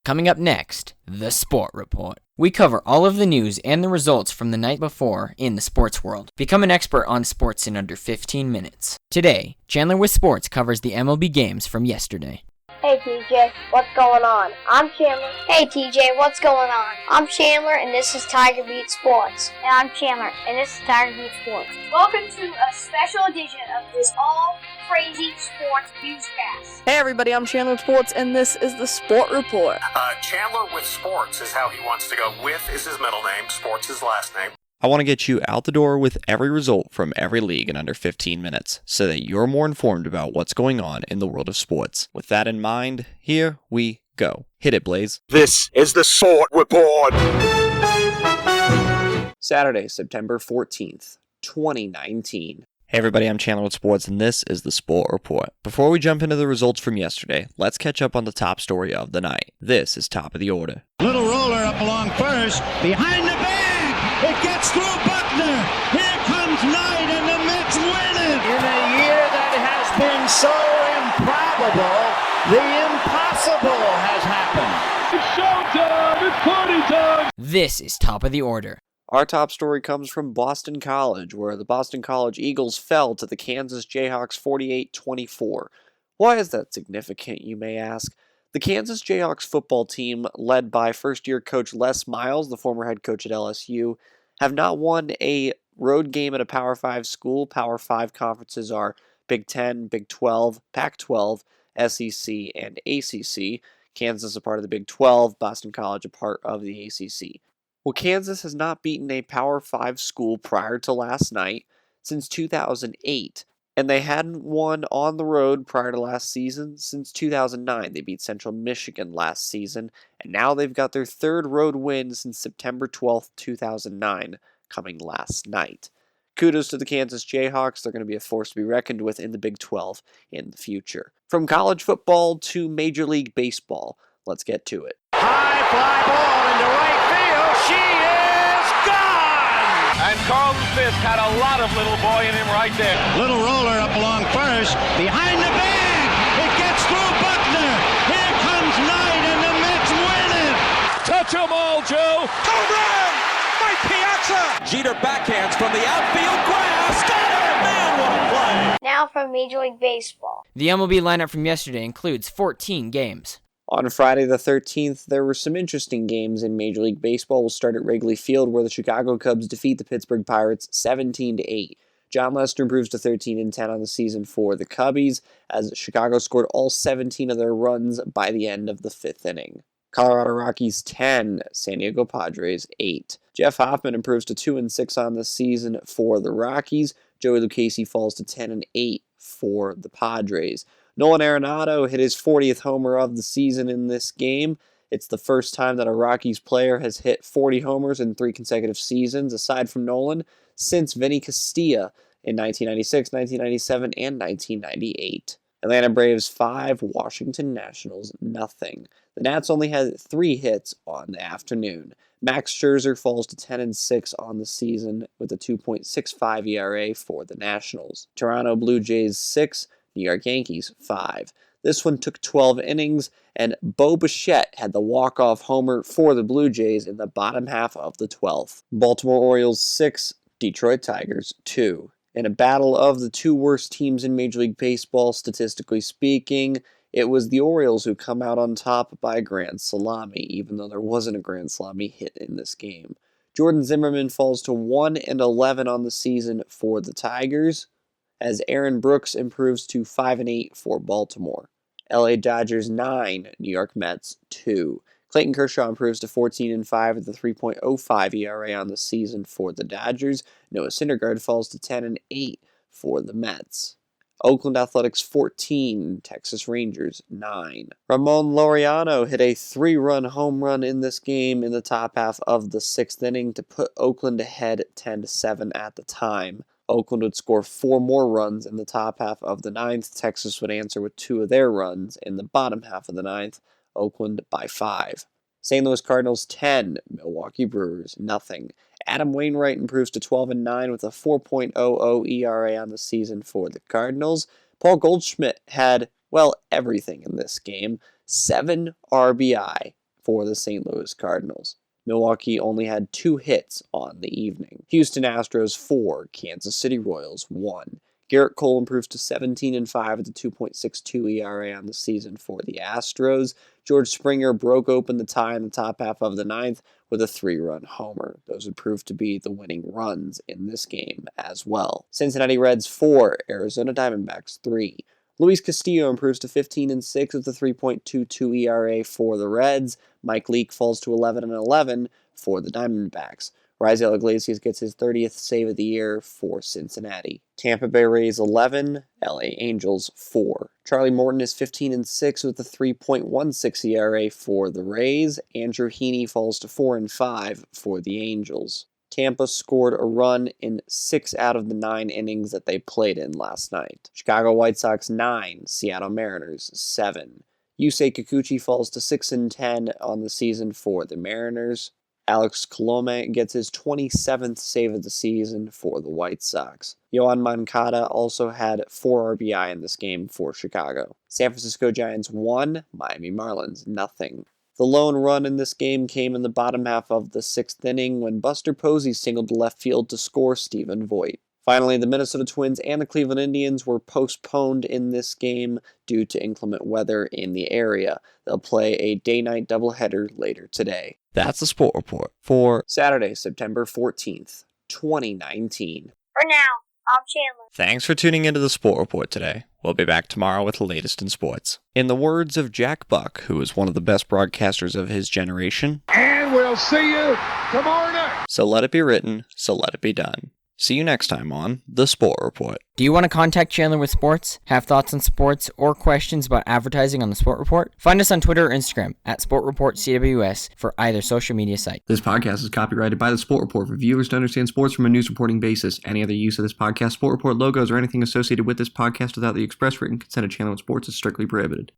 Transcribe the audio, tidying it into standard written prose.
Coming up next, the Sport Report. We cover all of the news and the results from the night before in the sports world. Become an expert on sports in under 15 minutes. Today, Chandler with Sports covers the MLB games from yesterday. Hey TJ, what's going on? I'm Chandler. Hey TJ, what's going on? I'm Chandler, and this is Tiger Beat Sports. And I'm Chandler, and this is Tiger Beat Sports. Welcome to a special edition of this all-crazy sports newscast. Hey everybody, I'm Chandler with Sports, and this is the Sport Report. Chandler with Sports is how he wants to go. With is his middle name, Sports his last name. I want to get you out the door with every result from every league in under 15 minutes so that you're more informed about what's going on in the world of sports. With that in mind, here we go. Hit it, Blaze. This is the Sport Report. Saturday, September 14th, 2019. Hey everybody, I'm Chandler with Sports, and this is the Sport Report. Before we jump into the results from yesterday, let's catch up on the top story of the night. This is top of the order. Little roller up along first, behind the bag. It gets through Buckner. Here comes Knight, and the Mets win it. In a year that has been so improbable, the impossible has happened. It's showtime. It's party time. This is top of the order. Our top story comes from Boston College, where the Boston College Eagles fell to the Kansas Jayhawks 48-24. Why is that significant, you may ask? The Kansas Jayhawks football team, led by first-year coach Les Miles, the former head coach at LSU, have not won a road game at a Power 5 school. Power 5 conferences are Big 10, Big 12, Pac-12, SEC, and ACC. Kansas is a part of the Big 12, Boston College a part of the ACC. Well, Kansas has not beaten a Power 5 school prior to last night since 2008. And they hadn't won on the road prior to last season since 2009. They beat Central Michigan last season, and now they've got their third road win since September 12th, 2009, coming last night. Kudos to the Kansas Jayhawks. They're going to be a force to be reckoned with in the Big 12 in the future. From college football to Major League Baseball, let's get to it. High fly ball into right field. She is gone. And Carlton Fisk had a lot of little boy in him right there. Little roller up along first, behind the bag. It gets through Buckner. Here comes Knight, and the Mets win it. Touch 'em all, Joe. Home run! Mike Piazza! Jeter backhands from the outfield grass. Got it! Man, what a play! Now from Major League Baseball. The MLB lineup from yesterday includes 14 games. On Friday the 13th, there were some interesting games in Major League Baseball. We'll start at Wrigley Field, where the Chicago Cubs defeat the Pittsburgh Pirates 17-8. John Lester improves to 13-10 on the season for the Cubbies, as Chicago scored all 17 of their runs by the end of the fifth inning. Colorado Rockies 10, San Diego Padres 8. Jeff Hoffman improves to 2-6 on the season for the Rockies. Joey Lucchesi falls to 10-8 for the Padres. Nolan Arenado hit his 40th homer of the season in this game. It's the first time that a Rockies player has hit 40 homers in 3 consecutive seasons, aside from Nolan, since Vinny Castilla in 1996, 1997, and 1998. Atlanta Braves 5, Washington Nationals nothing. The Nats only had 3 hits on the afternoon. Max Scherzer falls to 10-6 on the season with a 2.65 ERA for the Nationals. Toronto Blue Jays 6, New York Yankees 5. This one took 12 innings, and Bo Bichette had the walk-off homer for the Blue Jays in the bottom half of the 12th. Baltimore Orioles 6, Detroit Tigers 2. In a battle of the 2 worst teams in Major League Baseball, statistically speaking, it was the Orioles who come out on top by a grand salami, even though there wasn't a grand salami hit in this game. Jordan Zimmermann falls to 1-11 on the season for the Tigers, as Aaron Brooks improves to 5-8 for Baltimore. LA Dodgers 9, New York Mets 2. Clayton Kershaw improves to 14-5 with a 3.05 ERA on the season for the Dodgers. Noah Syndergaard falls to 10-8 for the Mets. Oakland Athletics 14, Texas Rangers 9. Ramon Laureano hit a 3-run home run in this game in the top half of the 6th inning to put Oakland ahead 10-7 at the time. Oakland would score 4 more runs in the top half of the 9th. Texas would answer with 2 of their runs in the bottom half of the 9th. Oakland by 5. St. Louis Cardinals 10, Milwaukee Brewers nothing. Adam Wainwright improves to 12-9 with a 4.00 ERA on the season for the Cardinals. Paul Goldschmidt had, well, everything in this game. 7 RBI for the St. Louis Cardinals. Milwaukee only had 2 hits on the evening. Houston Astros 4, Kansas City Royals 1. Garrett Cole improves to 17-5 at the 2.62 ERA on the season for the Astros. George Springer broke open the tie in the top half of the 9th with a 3-run homer. Those would prove to be the winning runs in this game as well. Cincinnati Reds 4, Arizona Diamondbacks 3. Luis Castillo improves to 15-6 with a 3.22 ERA for the Reds. Mike Leake falls to 11-11 for the Diamondbacks. Raisel Iglesias gets his 30th save of the year for Cincinnati. Tampa Bay Rays 11, LA Angels 4. Charlie Morton is 15-6 with a 3.16 ERA for the Rays. Andrew Heaney falls to 4-5 for the Angels. Tampa scored a run in 6 out of the 9 innings that they played in last night. Chicago White Sox 9, Seattle Mariners 7. Yusei Kikuchi falls to 6-10 on the season for the Mariners. Alex Colome gets his 27th save of the season for the White Sox. Yohan Moncada also had 4 RBI in this game for Chicago. San Francisco Giants 1, Miami Marlins 0. The lone run in this game came in the bottom half of the 6th inning when Buster Posey singled to left field to score Stephen Vogt. Finally, the Minnesota Twins and the Cleveland Indians were postponed in this game due to inclement weather in the area. They'll play a day-night doubleheader later today. That's the Sport Report for Saturday, September 14th, 2019. For now, I'm Chandler. Thanks for tuning into the Sport Report today. We'll be back tomorrow with the latest in sports. In the words of Jack Buck, who is one of the best broadcasters of his generation, And we'll see you tomorrow night. so let it be written, so let it be done. See you next time on The Sport Report. Do you want to contact Chandler with sports, have thoughts on sports, or questions about advertising on the Sport Report? Find us on Twitter or Instagram at SportReportCWS for either social media site. This podcast is copyrighted by the Sport Report for viewers to understand sports from a news reporting basis. Any other use of this podcast, Sport Report logos, or anything associated with this podcast without the express written consent of Chandler with Sports is strictly prohibited.